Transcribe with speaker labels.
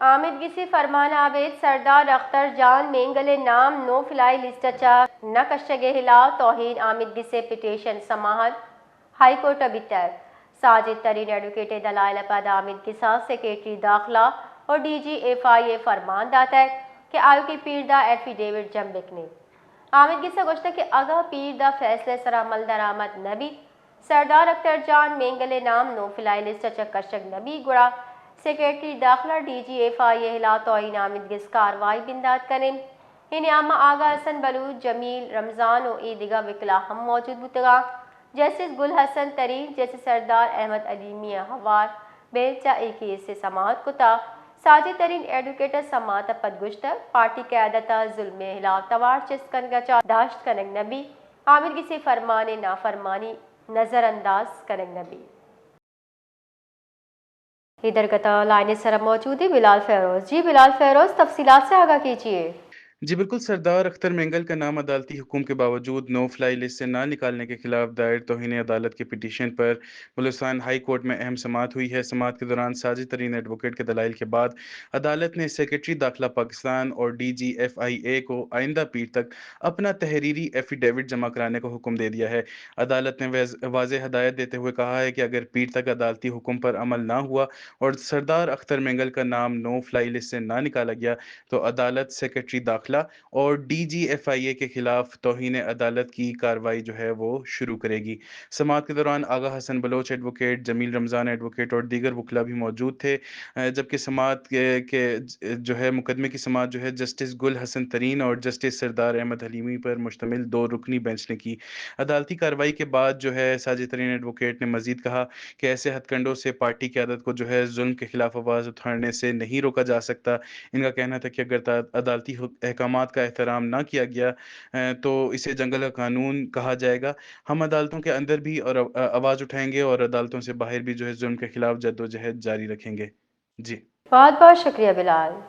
Speaker 1: आमिद गिसी फरमान आवेद सरदार अख्तर जान मेंगले नाम no fly लिस्टचा नकशगे हिलाव तौहीन आमिद गिसे पिटीशन समाहत हाई कोर्ट बितर साजिद तरीन एडवोकेट दलाइल पद आमिद गिसा सेक्रेटरी दाखिला और DGFIA फरमान दाता है कि आयु की पीर दा एफिडेविट जम्बिक ने आमिद गिसा गोश्त के अगा पीर दा फैसले सर अमल दरामद नबी सरदार अख्तर जान मेंगले नाम नो फ्लाई लिस्टचा कशक नबी गुड़ा सेक्रेटरी दाखिला DGFIA हिला तौहीन आमिद गिस कार्रवाई बिंदाद करें इन्हें आमा आगा हसन बलूच जमील रमज़ान और ईदिगा विकला हम मौजूद बुतगा जस्टिस गुल हसन तरीन जस्टिस सरदार अहमद अली मियाँ हवार बेलचा एक केस से समाअत कुता साजिद तरीन एडवोकेट समात पदगुश्त पार्टी क़यादत जुल्म हिलाफ तवार चिस्कन गचा दाश्त कनक नबी आमिद गिसे फरमान नाफरमानी नज़रअंदाज कनक नबी। इधर कता लाइन सर मौजूद है बिलाल फेरोज। जी बिलाल फेरोज, तफसीलात से आगाह कीजिए।
Speaker 2: जी बिल्कुल, सरदार अख्तर मेंगल का नाम अदालती हुक्म के बावजूद नो फ्लाई लिस्ट से ना निकालने के खिलाफ दायर तौहीन अदालत की पिटीशन पर बलूचिस्तान हाई कोर्ट में अहम समाअत हुई है। समाअत के दौरान साजिद तरीन एडवोकेट के दलाइल के बाद अदालत ने सेक्रेटरी दाखिला पाकिस्तान और DGFIA को आइंदा पीर तक अपना तहरीरी एफिडेविट जमा कराने का हुक्म दे दिया है। अदालत ने वाज़ेह हदायत देते हुए कहा है कि अगर पीर तक अदालती हुक्म पर अमल ना हुआ और सरदार अख्तर मेंगल का नाम नो फ्लाई लिस्ट से ना निकाला गया तो अदालत सेक्रेटरी दाखिला और DGFIA के खिलाफ तौहीन अदालत की कार्रवाई जो है वो शुरू करेगी। समाअत के दौरान आगा हसन बलोच एडवोकेट, जमील रमज़ान एडवोकेट और दीगर वकला भी मौजूद थे। जबकि समाअत के जो है मुकदमे की समाअत जो है जस्टिस गुल हसन तरीन और जस्टिस सरदार अहमद हलीमी पर मुश्तमिल 2 रुकनी बेंच ने की। अदालती कार्रवाई के बाद जो है साजिद तरीन एडवोकेट ने मजीद कहा कि ऐसे हथकंडों से पार्टी क़यादत को जो है जुल्म के खिलाफ आवाज़ उठाने से नहीं रोका जा सकता। इनका कहना था कि अगर अदालती अहकामात का एहतराम ना किया गया तो इसे जंगल का कानून कहा जाएगा। हम अदालतों के अंदर भी और आवाज़ उठाएंगे और अदालतों से बाहर भी जो है जुल्म के खिलाफ जद्दोजहद जारी रखेंगे। जी
Speaker 1: बहुत बहुत शुक्रिया बिलाल।